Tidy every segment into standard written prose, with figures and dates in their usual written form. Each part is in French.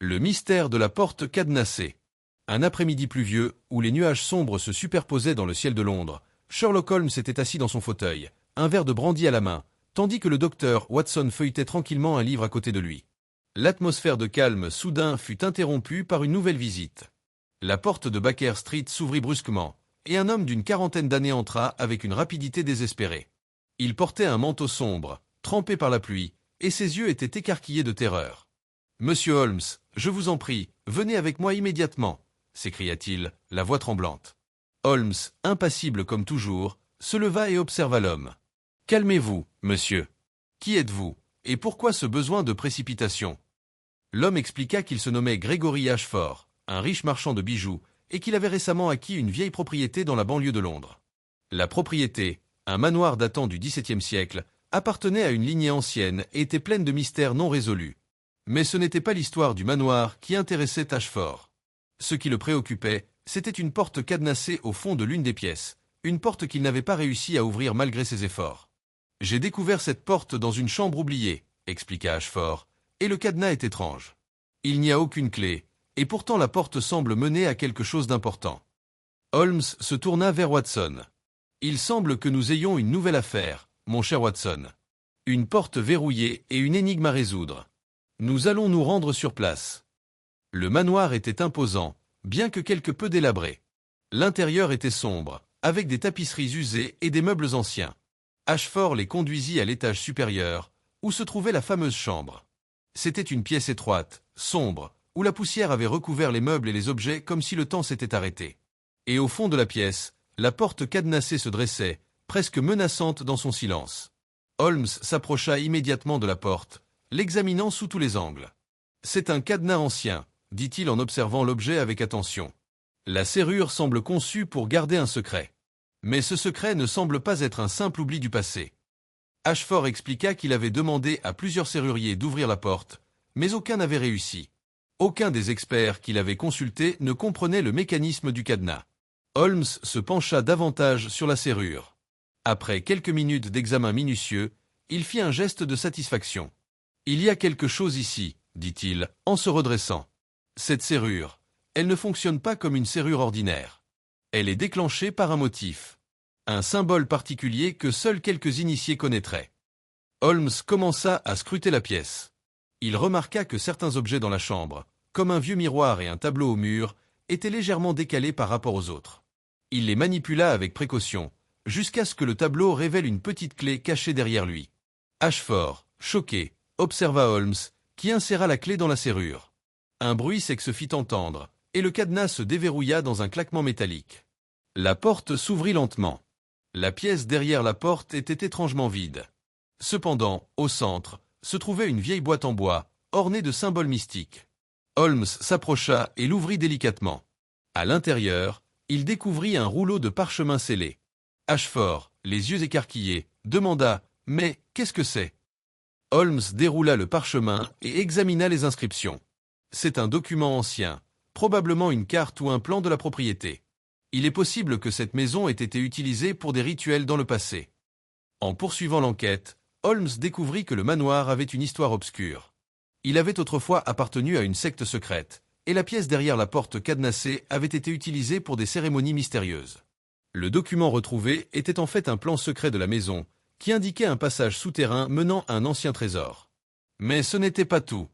Le mystère de la porte cadenassée. Un après-midi pluvieux, où les nuages sombres se superposaient dans le ciel de Londres, Sherlock Holmes était assis dans son fauteuil, un verre de brandy à la main, tandis que le docteur Watson feuilletait tranquillement un livre à côté de lui. L'atmosphère de calme soudain fut interrompue par une nouvelle visite. La porte de Baker Street s'ouvrit brusquement, et un homme d'une quarantaine d'années entra avec une rapidité désespérée. Il portait un manteau sombre, trempé par la pluie, et ses yeux étaient écarquillés de terreur. « Monsieur Holmes, je vous en prie, venez avec moi immédiatement !» s'écria-t-il, la voix tremblante. Holmes, impassible comme toujours, se leva et observa l'homme. « Calmez-vous, monsieur. Qui êtes-vous, et pourquoi ce besoin de précipitation ?» L'homme expliqua qu'il se nommait Gregory Ashford, un riche marchand de bijoux, et qu'il avait récemment acquis une vieille propriété dans la banlieue de Londres. La propriété, un manoir datant du XVIIe siècle, appartenait à une lignée ancienne et était pleine de mystères non résolus. Mais ce n'était pas l'histoire du manoir qui intéressait Ashford. Ce qui le préoccupait, c'était une porte cadenassée au fond de l'une des pièces, une porte qu'il n'avait pas réussi à ouvrir malgré ses efforts. « J'ai découvert cette porte dans une chambre oubliée », expliqua Ashford, « et le cadenas est étrange. Il n'y a aucune clé, et pourtant la porte semble mener à quelque chose d'important. » Holmes se tourna vers Watson. « Il semble que nous ayons une nouvelle affaire, mon cher Watson. Une porte verrouillée et une énigme à résoudre. Nous allons nous rendre sur place. » Le manoir était imposant, bien que quelque peu délabré. L'intérieur était sombre, avec des tapisseries usées et des meubles anciens. Ashford les conduisit à l'étage supérieur, où se trouvait la fameuse chambre. C'était une pièce étroite, sombre, où la poussière avait recouvert les meubles et les objets comme si le temps s'était arrêté. Et au fond de la pièce, la porte cadenassée se dressait, presque menaçante dans son silence. Holmes s'approcha immédiatement de la porte, l'examinant sous tous les angles. « C'est un cadenas ancien », dit-il en observant l'objet avec attention. « La serrure semble conçue pour garder un secret. Mais ce secret ne semble pas être un simple oubli du passé. » Ashford expliqua qu'il avait demandé à plusieurs serruriers d'ouvrir la porte, mais aucun n'avait réussi. Aucun des experts qu'il avait consultés ne comprenait le mécanisme du cadenas. Holmes se pencha davantage sur la serrure. Après quelques minutes d'examen minutieux, il fit un geste de satisfaction. « Il y a quelque chose ici, » dit-il, en se redressant. « Cette serrure, elle ne fonctionne pas comme une serrure ordinaire. Elle est déclenchée par un motif. Un symbole particulier que seuls quelques initiés connaîtraient. » Holmes commença à scruter la pièce. Il remarqua que certains objets dans la chambre, comme un vieux miroir et un tableau au mur, étaient légèrement décalés par rapport aux autres. Il les manipula avec précaution, jusqu'à ce que le tableau révèle une petite clé cachée derrière lui. Ashford, choqué, observa Holmes, qui inséra la clé dans la serrure. Un bruit sec se fit entendre, et le cadenas se déverrouilla dans un claquement métallique. La porte s'ouvrit lentement. La pièce derrière la porte était étrangement vide. Cependant, au centre, se trouvait une vieille boîte en bois, ornée de symboles mystiques. Holmes s'approcha et l'ouvrit délicatement. À l'intérieur, il découvrit un rouleau de parchemin scellé. Ashford, les yeux écarquillés, demanda « Mais qu'est-ce que c'est ?» Holmes déroula le parchemin et examina les inscriptions. C'est un document ancien, probablement une carte ou un plan de la propriété. Il est possible que cette maison ait été utilisée pour des rituels dans le passé. En poursuivant l'enquête, Holmes découvrit que le manoir avait une histoire obscure. Il avait autrefois appartenu à une secte secrète, et la pièce derrière la porte cadenassée avait été utilisée pour des cérémonies mystérieuses. Le document retrouvé était en fait un plan secret de la maison, qui indiquait un passage souterrain menant à un ancien trésor. Mais ce n'était pas tout.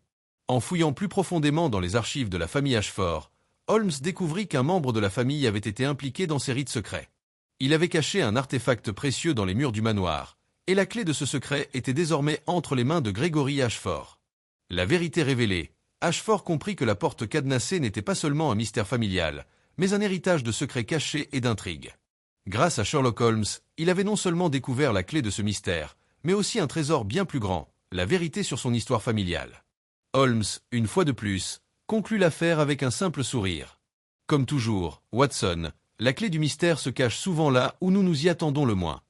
En fouillant plus profondément dans les archives de la famille Ashford, Holmes découvrit qu'un membre de la famille avait été impliqué dans ces rites secrets. Il avait caché un artefact précieux dans les murs du manoir, et la clé de ce secret était désormais entre les mains de Gregory Ashford. La vérité révélée, Ashford comprit que la porte cadenassée n'était pas seulement un mystère familial, mais un héritage de secrets cachés et d'intrigues. Grâce à Sherlock Holmes, il avait non seulement découvert la clé de ce mystère, mais aussi un trésor bien plus grand, la vérité sur son histoire familiale. Holmes, une fois de plus, conclut l'affaire avec un simple sourire. Comme toujours, Watson, la clé du mystère se cache souvent là où nous nous y attendons le moins.